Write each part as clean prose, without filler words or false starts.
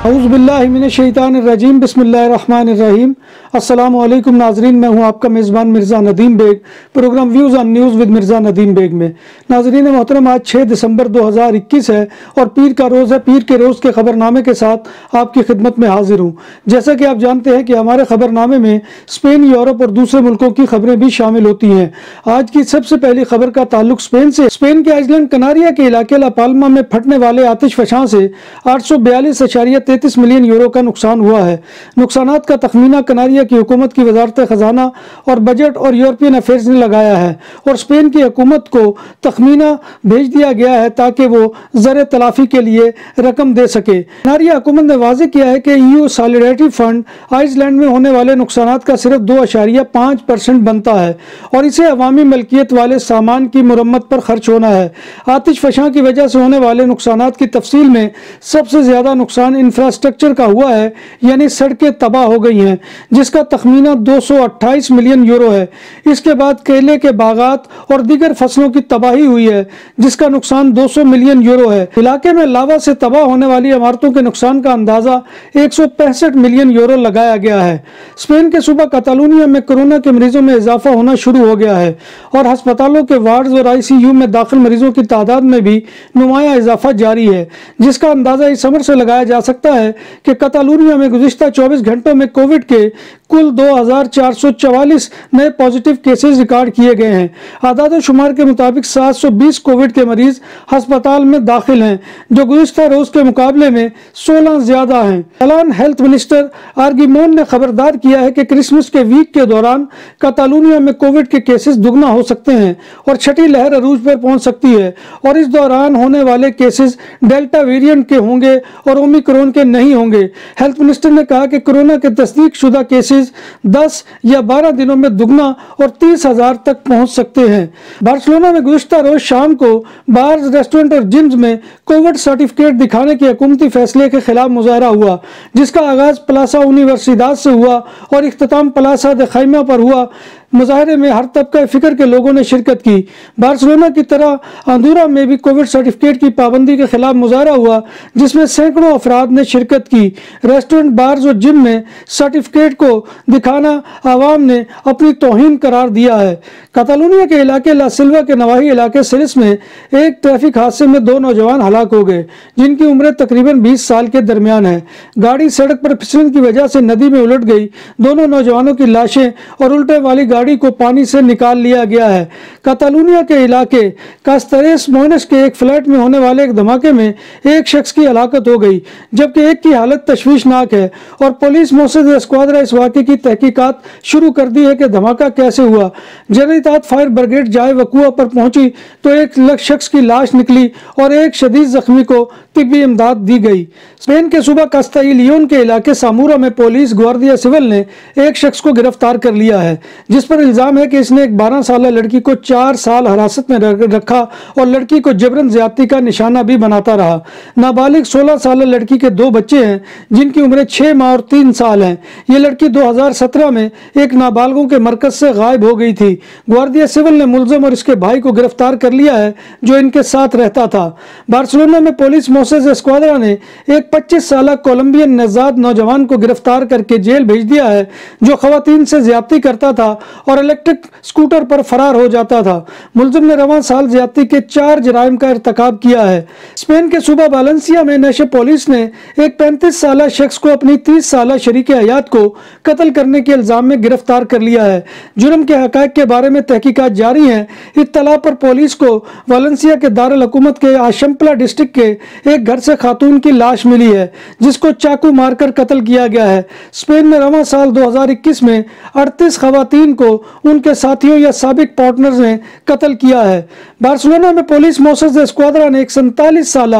औज़ुबिल्लाहिमिनश्शैतानिर्रजीम बिस्मिल्लाहिर्रहमानिर्रहीम। अस्सलामु अलैकुम नाजरीन, मैं हूं आपका मेज़बान Mirza Nadeem Baig. Programme views on news with Mirza Nadeem Baig में नाजरीन मोहतरम, आज 6 दिसंबर 2021 है और पीर का रोज़ है। पीर के रोज़ के खबरनामे के साथ आपकी खिदमत में हाजिर हूँ। जैसा कि आप जानते हैं कि हमारे खबरनामे में स्पेन, यूरोप और दूसरे मुल्कों की खबरें भी शामिल होती हैं। आज की सबसे पहली खबर का ताल्लुक स्पेन से। स्पेन के आइसलैंड कनारिया के इलाके ला पाल्मा में फटने वाले आतिशफशां से 842.33 मिलियन यूरो का नुकसान हुआ है। नुकसानात का तखमीना कनारिया की हुकूमत की वजारत खजाना और बजट और यूरोपियन अफेयर्स ने लगाया है और स्पेन की हुकूमत को तखमीना भेज दिया गया है ताकि वो ज़र तलाफी के लिए रकम दे सके। कनारिया हुकूमत ने वाज़ेह किया है कि EU सॉलिडारिटी फंड आइसलैंड में होने वाले नुकसानात का सिर्फ 2.5% बनता है और इसे अवामी मलकियत वाले सामान की मुरम्मत पर खर्च होना है। आतिशफशां की वजह से होने वाले नुकसानात की तफसील में सबसे ज़्यादा नुकसान इंफ्रास्ट्रक्चर का हुआ है, यानी सड़कें तबाह हो गई हैं, जिसका तखमीना 228 मिलियन यूरो है। इसके बाद केले के बागात और दीगर फसलों की तबाही हुई है, जिसका नुकसान 200 मिलियन यूरो है। इलाके में लावा से तबाह होने वाली इमारतों के नुकसान का अंदाजा 165 मिलियन यूरो लगाया गया है। स्पेन के सूबा कैटालोनिया में कोरोना के मरीजों में इजाफा होना शुरू हो गया है और अस्पतालों के वार्ड्स और ICU में दाखिल मरीजों की तादाद में भी नुमाया इजाफा जारी है, जिसका अंदाजा इस अमर से लगाया जा सकता है कि कैटालोनिया में गुज़िश्ता 24 घंटों में कोविड के कुल 2444 नए पॉजिटिव केसेस रिकॉर्ड किए गए हैं। आदाद शुमार के मुताबिक 720 कोविड के मरीज अस्पताल में दाखिल हैं, जो गुज़िश्ता रोज के मुकाबले में 16 ज्यादा हैं। कैटालान हेल्थ मिनिस्टर आर्गिमोन ने खबरदार किया है कि क्रिसमस के वीक के दौरान कैटालोनिया में कोविड के केसेस दुगना हो सकते हैं और छठी लहर अरूज पर पहुंच सकती है और इस दौरान होने वाले केसेस डेल्टा वेरिएंट के होंगे और ओमिक्रॉन के नहीं होंगे। हेल्थ मिनिस्टर ने कहा कि कोरोना के तस्दीक शुदा केसेस 10 या 12 दिनों में दुगना और 30,000 तक पहुंच सकते हैं। बार्सिलोना में गुज़िश्ता रोज शाम को बार, रेस्टोरेंट और जिम्स में कोविड सर्टिफिकेट दिखाने के हुकूमती फैसले के खिलाफ मुजाहरा हुआ, जिसका आगाज प्लासा यूनिवर्सिडाद से हुआ और इख्तिताम प्लासा दे खैमा पर हुआ। मुजाहरे में हर तबका फिक्र के लोगों ने शिरकत की। बार्सिलोना की तरह अंदूरा में भी कोविड सर्टिफिकेट की पाबंदी के खिलाफ मुजाहरा हुआ, जिसमें सैकड़ों अफराद ने शिरकत की। रेस्टोरेंट, बार्स और जिम में सर्टिफिकेट को दिखाना आवाम ने अपनी तौहीन करार दिया है। कैटालोनिया के इलाके ला सिल्वा के नवाही इलाके सिरिस में एक ट्रैफिक हादसे में 2 नौजवान हलाक हो गए, जिनकी उम्र तकरीबन 20 साल के दरमियान है। गाड़ी सड़क पर फिसलन की वजह से नदी में उलट गई। दोनों नौजवानों की लाशें और उल्टे वाली गाड़ी को पानी से निकाल लिया गया है। कैटालोनिया के इलाके कास्तेरेस मोइनेस के एक फ्लैट में होने वाले एक धमाके में एक शख्स की हलाकत हो गई, जबकि एक की हालत तशवीशनाक है और पुलिस मोसेस स्क्वाड्रा इस वाक़े की तहकीकात शुरू कर दी है कि धमाका कैसे हुआ। जरीतात फायर ब्रिगेड जाए वक़ूआ पर पहुंची तो एक शख्स की लाश निकली और एक शदीद जख्मी को तिब्बी इमदाद दी गई। स्पेन के सूबा कास्टिलियोन के इलाके सामूरा में पुलिस ग्वार्डिया सिविल ने एक शख्स को गिरफ्तार कर लिया है, जिस पर इल्जाम है कि इसने एक 12 साल लड़की को 4 साल हिरासत में रखा और लड़की को जबरन ज्यादती का निशाना भी बनाता रहा। नाबालिग 16 साल लड़की के 2 बच्चे हैं, जिनकी उम्रें 6 माह और 3 साल हैं। ये लड़की 2017 में एक नाबालिगों के मरकज से गायब हो गई थी। ग्वार्डिया सिविल ने मुलजम और इसके भाई को गिरफ्तार कर लिया है, जो इनके साथ रहता था। बार्सिलोना में पुलिस मोसेस स्क्वाड्रा ने एक 25 साल कोलंबियन नजाद नौजवान को गिरफ्तार करके जेल भेज दिया है, जो खवातीन से ज्यादती करता था और इलेक्ट्रिक स्कूटर पर फरार हो जाता था। मुलजिम ने रवां साल ज्यादती के 4 जराइम का इर्तकाब किया है। स्पेन के सूबा वालेंसिया में नशे पुलिस ने एक 35 साल शख्स को अपनी 30 साल शरीक हयात को कत्ल करने के इल्जाम में गिरफ्तार कर लिया है। जुर्म के हकायक के बारे में तहकीकात जारी है। इत्तला पर पुलिस को वालेंसिया के दारुल हुकूमत के आशम्पला डिस्ट्रिक्ट के एक घर से खातून की लाश मिली है, जिसको चाकू मारकर कत्ल किया गया है। स्पेन में रवां साल 2021 में 38 खवातीन को उनके साथियों या साबिक पार्टनर्स ने कत्ल किया है। बार्सिलोना में पुलिस मोसेस स्क्वाड्रा ने एक 47 साल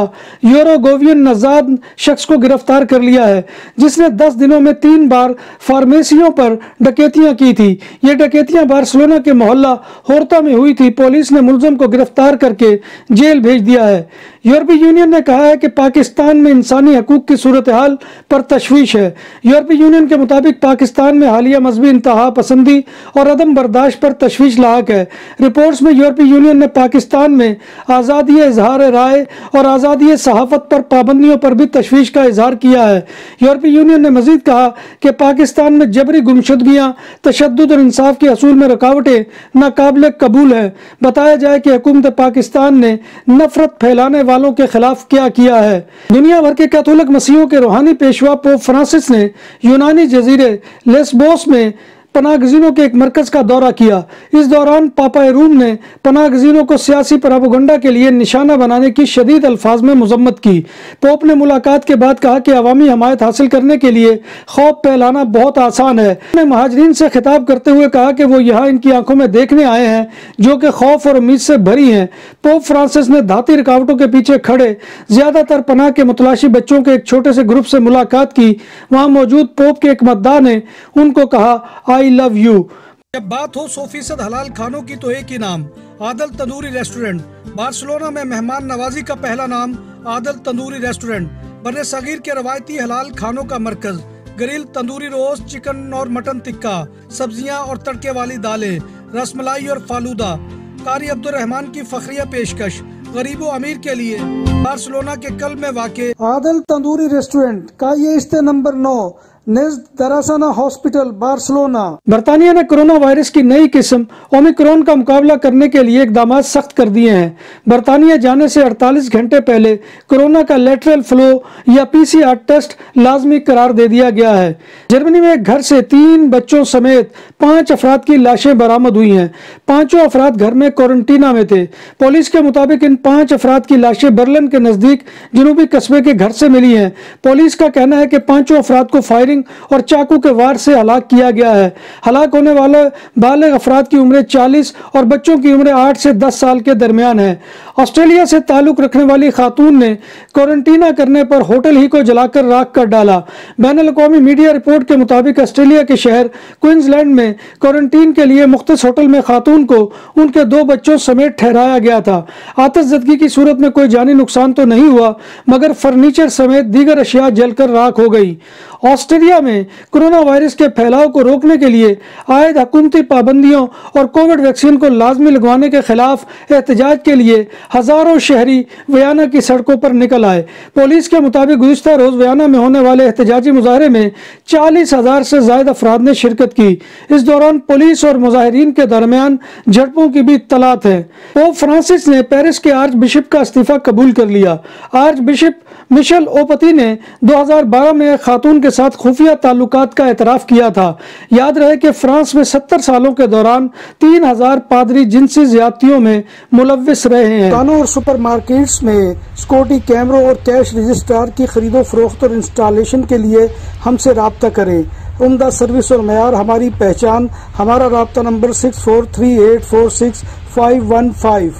यूरोगोवियन नजाद शख्स को गिरफ्तार कर लिया है, जिसने 10 दिनों में 3 बार फार्मेसियों पर डकैतियां की थी। ये डकैतियां बार्सिलोना के मोहल्ला होर्ता में हुई थी। पुलिस ने मुलजिम को गिरफ्तार करके जेल भेज दिया है। यूरोपीय यूनियन ने कहा है कि पाकिस्तान में इंसानी हकूक की सूरत हाल पर तशवीश है। यूरोपीय यूनियन के मुताबिक पाकिस्तान में हालिया मजहबी इंतहा पसंदी और अदम बर्दाश्त पर तशवीश लाक है। रिपोर्ट्स में यूरोपीय यूनियन ने पाकिस्तान में आज़ादी इजहार राय और आज़ादी सहाफ़त पर पाबंदियों पर भी तशवीश का इजहार किया है। यूरोपीय यूनियन ने मजीद कहा कि पाकिस्तान में जबरी गुमशुदगियाँ, तशद्दुद और इंसाफ के असूल में रुकावटें नाकाबिल कबूल है। बताया जाए कि हुकूमत पाकिस्तान ने नफरत फैलाने वालों के खिलाफ क्या किया है। दुनिया भर के कैथोलिक मसीहों के रूहानी पेशवा पोप फ्रांसिस ने यूनानी जजीरे लेस्बोस में पनाहगजीनों के एक मरकज का दौरा किया। इस दौरान पापा रूम ने पनाहगजीनों को सियासी प्रोपेगेंडा के लिए निशाना बनाने की शदीद अल्फाज में मजम्मत की। पोप ने मुलाकात के बाद कहा कि अवामी हमायत हासिल करने के लिए खौफ फैलाना बहुत आसान है। उन्होंने महाजरीन से खिताब करते हुए कहा कि वो यहाँ इनकी आंखों में देखने आए हैं जो कि खौफ और उम्मीद से भरी हैं। पोप फ्रांसिस ने धाती रुकावटों के पीछे खड़े ज्यादातर पनाह के मुतलाशी बच्चों के एक छोटे से ग्रुप से मुलाकात की। वहाँ मौजूद पोप के एक मतदार ने उनको कहा, आई लव यू। जब बात हो 100% हलाल खानों की तो एक ही नाम, आदल तंदूरी रेस्टोरेंट। बार्सिलोना में मेहमान नवाजी का पहला नाम आदल तंदूरी रेस्टोरेंट। बर्रे सगीर के रवायती हलाल खानों का मरकज, ग्रिल, तंदूरी रोस्ट, चिकन और मटन टिक्का, सब्जियां और तड़के वाली दालें, रसमलाई और फालूदा। कारी अब्दुर्रहमान की फखरिया पेशकश गरीबो अमीर के लिए। बार्सिलोना के कल में वाक़े आदल तंदूरी रेस्टोरेंट का ये इस्ते नंबर 9 नेज़्द दरासाना हॉस्पिटल बार्सिलोना। बर्तानिया ने कोरोना वायरस की नई किस्म ओमिक्रॉन का मुकाबला करने के लिए इकदाम सख्त कर दिए हैं। बर्तानिया जाने से 48 घंटे पहले कोरोना का लेटरल फ्लो या PCR टेस्ट लाजमी करार दे दिया गया है। जर्मनी में एक घर से 3 बच्चों समेत 5 अफराद की लाशें बरामद हुई हैं। 5 अफराद घर में क्वारंटीना में थे। पुलिस के मुताबिक इन 5 अफराद की लाशें बर्लिन के नजदीक जनूबी कस्बे के घर से मिली हैं। पुलिस का कहना है कि 5 अफराद को फायरिंग और चाकू के वार से हलाक किया गया है। हलाक होने वाले बालिग अफराद की उम्र 40 और बच्चों की उम्र 8 से 10 साल के दरमियान है। ऑस्ट्रेलिया से ताल्लुक रखने वाली खातून ने क्वारंटीना करने पर होटल ही को जलाकर राख कर डाला। बैनुल-अक़वामी मीडिया रिपोर्ट के मुताबिक ऑस्ट्रेलिया के शहर क्वींसलैंड में क्वारंटीन के लिए मुख्तस होटल में खातून को उनके 2 बच्चों समेत ठहराया गया था। आतिशज़दगी की सूरत में कोई जानी नुकसान तो नहीं हुआ, मगर फर्नीचर समेत दीगर अशिया जलकर राख हो गई। ऑस्ट्रेलिया में कोरोना वायरस के फैलाव को रोकने के लिए आयद हुकूमती पाबंदियों और कोविड वैक्सीन को लाजमी लगवाने के खिलाफ एहतजाज के लिए हजारों शहरी वियना की सड़कों पर निकल आए। पुलिस के मुताबिक गुज़िश्ता रोज वियना में होने वाले एहतजाजी मुजाहरे में 40,000 से ज्यादा अफराद ने शिरकत की। इस दौरान पुलिस और मुजाहिरीन के दरमियान झड़पों की भी इत्तलात है। पोप फ्रांसिस ने पेरिस के आर्च बिशप का इस्तीफा कबूल कर लिया। आर्च बिशप मिशेल ओपती ने 2012 में एक खातून के साथ खुफिया ताल्लुकात का एतराफ किया था। याद रहे कि फ्रांस में 70 सालों के दौरान 3000 पादरी जिनसी ज्यादतियों में मुलव्विस रहे हैं। दुकानों और सुपरमार्केट्स में सिक्योरिटी कैमरों और कैश रजिस्ट्रार की खरीदो फरोख्त और इंस्टॉलेशन के लिए हमसे राब्ता करें। उम्दा सर्विस और मयार हमारी पहचान। हमारा राब्ता नंबर 6438465515।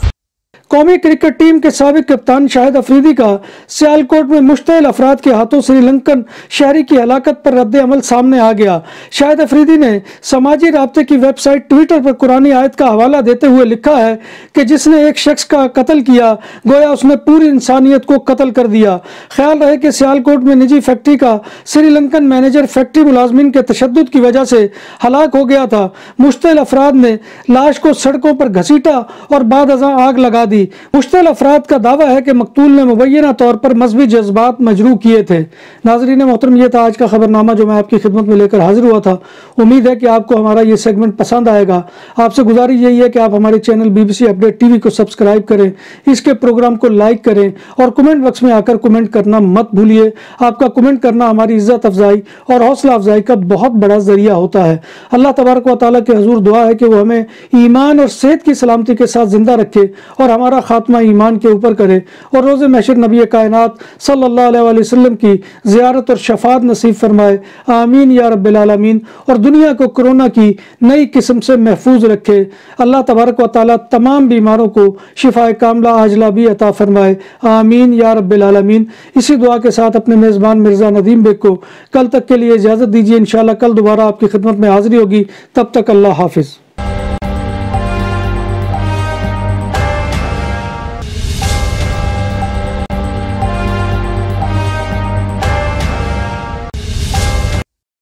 कौमी क्रिकेट टीम के साबिक कप्तान शाहिद अफरीदी का सियालकोट में मुश्तइल अफराद के हाथों श्रीलंकन शहरी की हलाकत पर रद्द अमल सामने आ गया। शाहिद अफरीदी ने समाजी राब्ते की वेबसाइट ट्विटर पर कुरानी आयत का हवाला देते हुए लिखा है कि जिसने एक शख्स का कत्ल किया गोया उसने पूरी इंसानियत को कत्ल कर दिया। ख्याल रहे कि सियालकोट में निजी फैक्ट्री का श्रीलंकन मैनेजर फैक्ट्री मुलाजमीन के तशद्दुद की वजह से हलाक हो गया था। मुश्तइल अफराद ने लाश को सड़कों पर घसीटा और बाद अज़ां आग लगा दी। मुश्तइल अफराद का दावा है कि मकतूल ने मुबैना तौर पर मजहबी जज्बात मजरू किए थे। नाज़रीन मोहतरम, ये था आज का खबरनामा जो मैं आपकी खिदमत में लेकर हाजिर हुआ था। उम्मीद है कि आपको हमारा ये सेगमेंट पसंद आएगा। आपसे गुजारिश यही है कि आप हमारे चैनल BBC अपडेट TV को सब्सक्राइब करें, इसके प्रोग्राम को लाइक करें और कमेंट बॉक्स में आकर कमेंट करना मत भूलिए। आपका कमेंट करना हमारी इज्जत अफजाई और हौसला अफजाई का बहुत बड़ा जरिया होता है। अल्लाह तबारक व तआला के हुजूर दुआ है कि वो हमें ईमान और सेहत की सलामती के साथ जिंदा रखे और हमारा खात्मा ईमान के ऊपर करे और रोज़ महशर नबी कायनात सल्लल्लाहु अलैहि वसल्लम की ज़ियारत और शफात नसीब फरमाए। आमीन या रब्बिल आलमीन। और दुनिया को कोरोना की नई किस्म से महफूज रखे। अल्लाह तबारक व तआला तमाम बीमारों को शिफाए कामला आजला भी अता फरमाए। आमीन या रब्बिल आलमीन। इसी दुआ के साथ अपने मेज़बान मिर्ज़ा नदीम बेग को कल तक के लिए इजाज़त दीजिए। इंशाअल्लाह कल दोबारा आपकी खिदमत में हाजिरी होगी। तब तक अल्लाह हाफिज़।